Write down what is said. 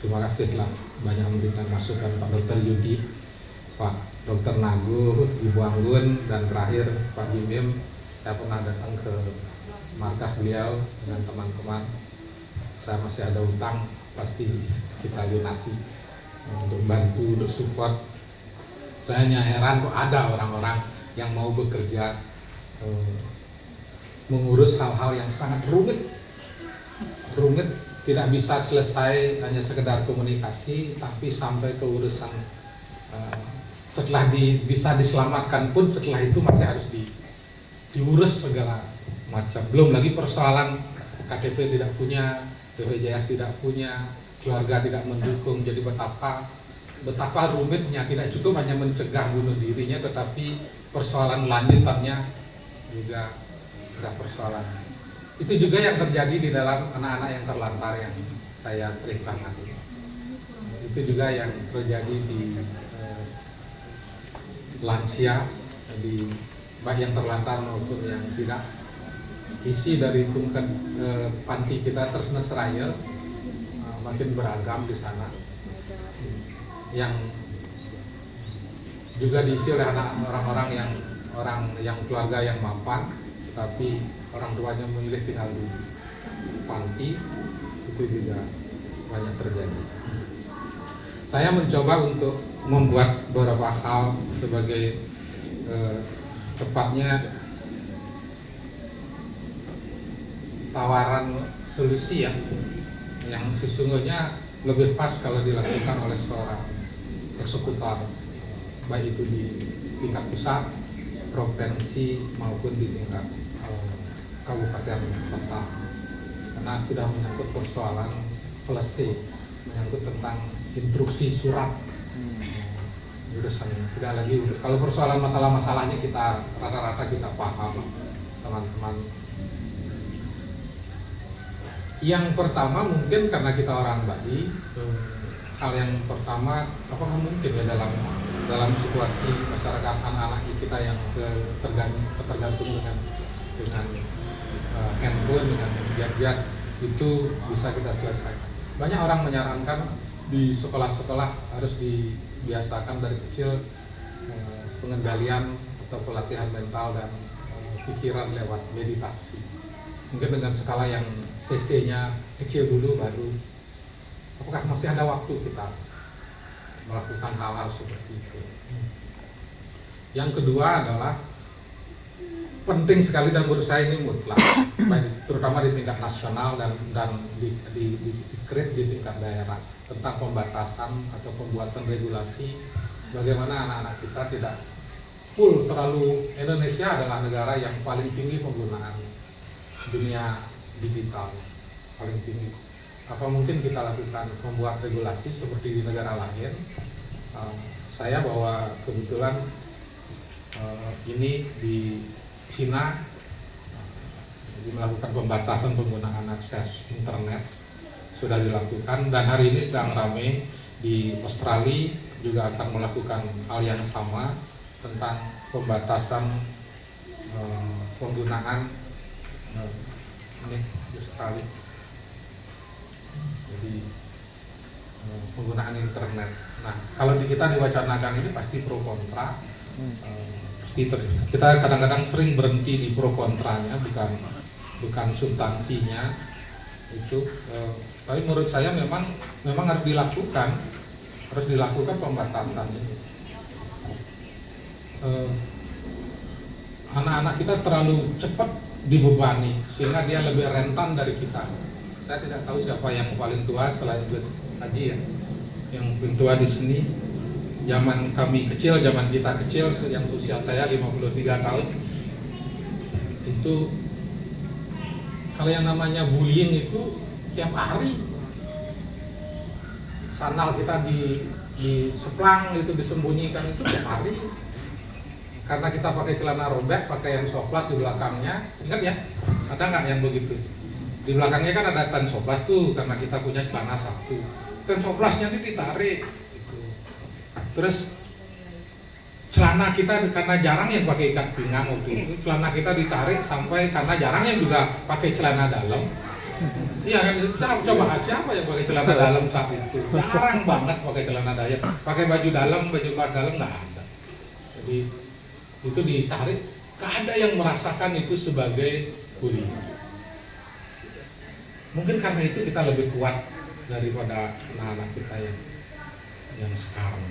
Terima kasih telah banyak memberikan masukan Pak Dr. Yudi, Pak Dr. Nagu, Ibu Anggun, dan terakhir Pak Bimim. Saya pernah datang ke markas beliau dengan teman-teman. Saya masih ada utang, pasti kita lunasi untuk bantu, untuk support. Saya hanya heran kok ada orang-orang yang mau bekerja mengurus hal-hal yang sangat rumit, tidak bisa selesai hanya sekedar komunikasi, tapi sampai ke urusan setelah bisa diselamatkan pun setelah itu masih harus diurus segala macam. Belum lagi persoalan KTP tidak punya, BPJS tidak punya, keluarga tidak mendukung. Jadi betapa rumitnya. Tidak cukup hanya mencegah bunuh dirinya, tetapi persoalan lanjutannya juga ada persoalan. Itu juga yang terjadi di dalam anak-anak yang terlantar yang saya sering tangani. Itu juga yang terjadi di lansia, baik yang terlantar maupun yang tidak. Isi dari tingkat panti kita Tresnesraya makin beragam di sana, yang juga diisi oleh orang-orang yang keluarga yang mapan, tapi orang tuanya memilih tinggal di panti. Itu juga banyak terjadi. Saya mencoba untuk membuat beberapa hal sebagai tepatnya tawaran solusi yang sesungguhnya lebih pas kalau dilakukan oleh seorang eksekutor, baik itu di tingkat pusat, provinsi maupun di tingkat kabupaten kota, karena sudah menyangkut persoalan policy, menyangkut tentang instruksi surat urusannya. Tidak lagi kalau persoalan masalah-masalahnya kita rata-rata kita paham, teman-teman. Yang pertama mungkin karena kita orang Bali, hal yang pertama, apakah mungkin ya dalam situasi masyarakat anak-anak kita yang tergantung dengan handphone, dengan gadget, itu bisa kita selesaikan. Banyak orang menyarankan di sekolah-sekolah harus dibiasakan dari kecil pengendalian atau pelatihan mental dan pikiran lewat meditasi. Mungkin dengan skala yang CC-nya kecil dulu, baru apakah masih ada waktu kita melakukan hal-hal seperti itu. Yang kedua adalah penting sekali, dan menurut saya ini mutlak, terutama di tingkat nasional dan di tingkat daerah, tentang pembatasan atau pembuatan regulasi bagaimana anak-anak kita tidak full terlalu. Indonesia adalah negara yang paling tinggi penggunaan dunia digital, paling tinggi. Apa mungkin kita lakukan membuat regulasi seperti di negara lain? Saya bahwa kebetulan ini di Cina melakukan pembatasan penggunaan akses internet sudah dilakukan, dan hari ini sedang ramai di Australia juga akan melakukan hal yang sama tentang pembatasan penggunaan ini di Australia. Jadi penggunaan internet. Nah, kalau di kita diwacanakan ini pasti pro kontra. Kita kadang-kadang sering berhenti di pro kontranya, bukan substansinya itu. Tapi menurut saya memang harus dilakukan pembatasan ini. Anak-anak kita terlalu cepat dibebani sehingga dia lebih rentan dari kita. Saya tidak tahu siapa yang paling tua selain Gus Haji ya, yang paling tua di sini. Zaman kami kecil, zaman kita kecil, yang usia saya 53 tahun, itu kalau yang namanya bullying itu tiap hari. Sandal kita di seplang itu disembunyikan itu tiap hari. Karena kita pakai celana robek, pakai yang soplas di belakangnya. Ingat ya? Ada nggak yang begitu? Di belakangnya kan ada tan soplas tuh, karena kita punya celana satu. Tan soplasnya ini ditarik. Terus celana kita karena jarang yang pakai ikat pinggang waktu itu, celana kita ditarik sampai karena jarang yang juga pakai celana dalam, Iya kan, coba siapa yang pakai celana dalam saat itu? Jarang banget pakai celana dalam, pakai baju dalam, baju dalam nggak ada. Jadi itu ditarik, nggak ada yang merasakan itu sebagai kuliah. Mungkin karena itu kita lebih kuat daripada anak-anak kita yang sekarang.